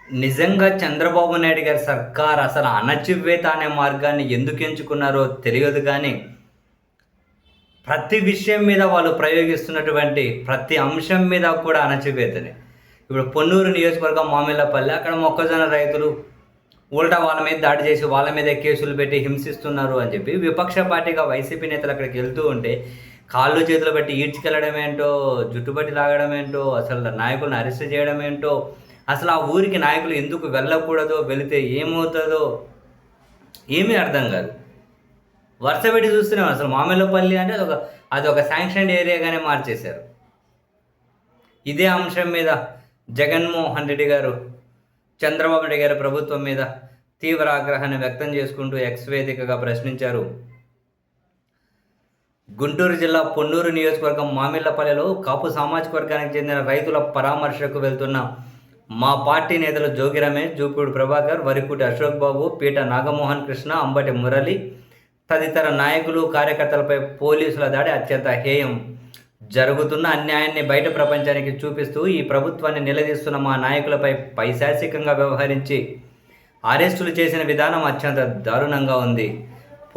నిజంగా చంద్రబాబు నాయుడు గారి సర్కార్ అసలు అణచివేత అనే మార్గాన్ని ఎందుకు ఎంచుకున్నారో తెలియదు కానీ, ప్రతి విషయం మీద వాళ్ళు ప్రయోగిస్తున్నటువంటి ప్రతి అంశం మీద కూడా అణచివేతనే. ఇప్పుడు పొన్నూరు నియోజకవర్గం మామిళ్ళపల్లి అక్కడ మొక్కజొన్న రైతులు ఉల్టా వాళ్ళ మీద దాడి చేసి వాళ్ళ మీదే కేసులు పెట్టి హింసిస్తున్నారు అని చెప్పి విపక్ష పార్టీగా వైసీపీ నేతలు అక్కడికి వెళ్తూ ఉంటే కాళ్ళు చేతులు బట్టి ఈడ్చుకెళ్ళడం ఏంటో, జుట్టుబట్టి లాగడం ఏంటో, అసలు నాయకులను అరెస్ట్ చేయడం ఏంటో, అసలు ఆ ఊరికి నాయకులు ఎందుకు వెళ్ళకూడదో, వెళితే ఏమవుతుందో ఏమీ అర్థం కాదు. వరుస పెట్టి చూస్తున్నాం. అసలు మామిళ్ళపల్లి అంటే అదొక శాంక్షన్డ్ ఏరియాగానే మార్చేశారు. ఇదే అంశం మీద జగన్మోహన్ రెడ్డి గారు చంద్రబాబు నాయుడు గారి ప్రభుత్వం మీద తీవ్ర ఆగ్రహాన్ని వ్యక్తం చేసుకుంటూ ఎక్స్ వేదికగా ప్రశ్నించారు. గుంటూరు జిల్లా పొన్నూరు నియోజకవర్గం మామిళ్ళపల్లెలో కాపు సామాజిక వర్గానికి చెందిన రైతుల పరామర్శకు వెళ్తున్న మా పార్టీ నేతలు జోగి రమేష్, జూపూడి ప్రభాకర్, వరికుటి అశోక్ బాబు, పీట నాగమోహన్ కృష్ణ, అంబటి మురళి తదితర నాయకులు, కార్యకర్తలపై పోలీసుల దాడి అత్యంత హేయం. జరుగుతున్న అన్యాయాన్ని బయట ప్రపంచానికి చూపిస్తూ ఈ ప్రభుత్వాన్ని నిలదీస్తున్న మా నాయకులపై పైశాచికంగా వ్యవహరించి అరెస్టులు చేసిన విధానం అత్యంత దారుణంగా ఉంది.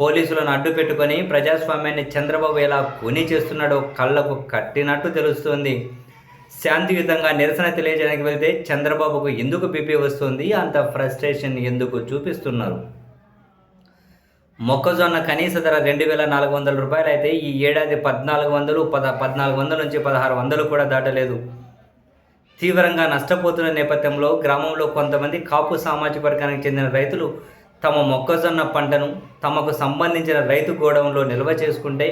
పోలీసులను అడ్డు పెట్టుకొని ప్రజాస్వామ్యాన్ని చంద్రబాబు ఎలా కొని చేస్తున్నాడో కళ్ళకు కట్టినట్టు తెలుస్తోంది. శాంతియుతంగా నిరసన తెలియజేయడానికి వెళ్తే చంద్రబాబుకు ఎందుకు బీపీ వస్తుంది, అంత ఫ్రస్ట్రేషన్ ఎందుకు చూపిస్తున్నారు? మొక్కజొన్న కనీస ధర 2,400 రూపాయలు అయితే ఈ ఏడాది 1,400 నుంచి 1,600 కూడా దాటలేదు. తీవ్రంగా నష్టపోతున్న నేపథ్యంలో గ్రామంలో కొంతమంది కాపు సామాజిక వర్గానికి చెందిన రైతులు తమ మొక్కజొన్న పంటను తమకు సంబంధించిన రైతు గోడౌన్లో నిల్వ చేసుకుంటే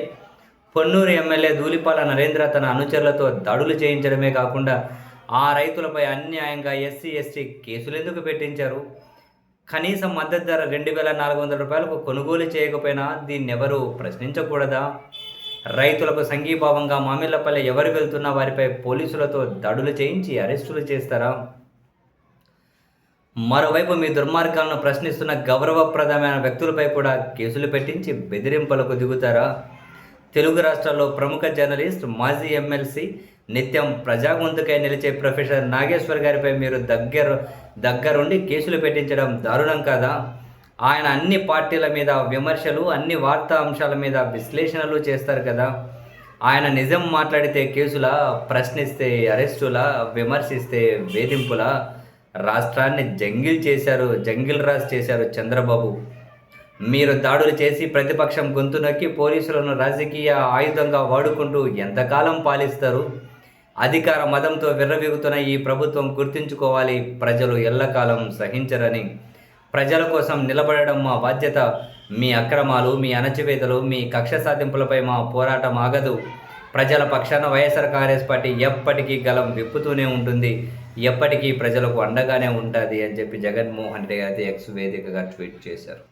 పొన్నూరు ఎమ్మెల్యే ధూళిపాల నరేంద్ర తన అనుచరులతో దాడులు చేయించడమే కాకుండా ఆ రైతులపై అన్యాయంగా ఎస్సీ ఎస్టీ కేసులు ఎందుకు పెట్టించారు? కనీస మద్దతు ధర 2,400 రూపాయలకు కొనుగోలు చేయకపోయినా దీన్నెవరూ ప్రశ్నించకూడదా? రైతులకు సంఘీభావంగా మామిళ్ళపల్లె ఎవరు వెళ్తున్నా వారిపై పోలీసులతో దాడులు చేయించి అరెస్టులు చేస్తారా? మరోవైపు మీ దుర్మార్గాలను ప్రశ్నిస్తున్న గౌరవప్రదమైన వ్యక్తులపై కూడా కేసులు పెట్టించి బెదిరింపులకు దిగుతారా? తెలుగు రాష్ట్రాల్లో ప్రముఖ జర్నలిస్ట్, మాజీ ఎమ్మెల్సీ, నిత్యం ప్రజాగొంతుకై నిలిచే ప్రొఫెసర్ నాగేశ్వర్ గారిపై మీరు దగ్గరుండి కేసులు పెట్టించడం దారుణం కాదా? ఆయన అన్ని పార్టీల మీద విమర్శలు, అన్ని వార్తా అంశాల మీద విశ్లేషణలు చేస్తారు కదా. ఆయన నిజం మాట్లాడితే కేసులా, ప్రశ్నిస్తే అరెస్టులా, విమర్శిస్తే వేధింపులా? రాష్ట్రాన్ని జంగిల్ రాజ్ చేశారు చంద్రబాబు. మీరు దాడులు చేసి ప్రతిపక్షం గొంతు నొక్కి పోలీసులను రాజకీయ ఆయుధంగా వాడుకుంటూ ఎంతకాలం పాలిస్తారు? అధికార మదంతో విర్రవీగుతున్న ఈ ప్రభుత్వం గుర్తుంచుకోవాలి, ప్రజలు ఎల్లకాలం సహించరని. ప్రజల కోసం నిలబడడం మా బాధ్యత. మీ అక్రమాలు, మీ అణచివేతలు, మీ కక్ష సాధింపులపై మా పోరాటం ఆగదు. ప్రజల పక్షాన వైఎస్ఆర్ కాంగ్రెస్ పార్టీ ఎప్పటికీ గలం విప్పుతూనే ఉంటుంది, ఎప్పటికీ ప్రజలకు అండగానే ఉంటుంది అని చెప్పి జగన్మోహన్ రెడ్డి గారి ఎక్స్ వేదికగా ట్వీట్ చేశారు.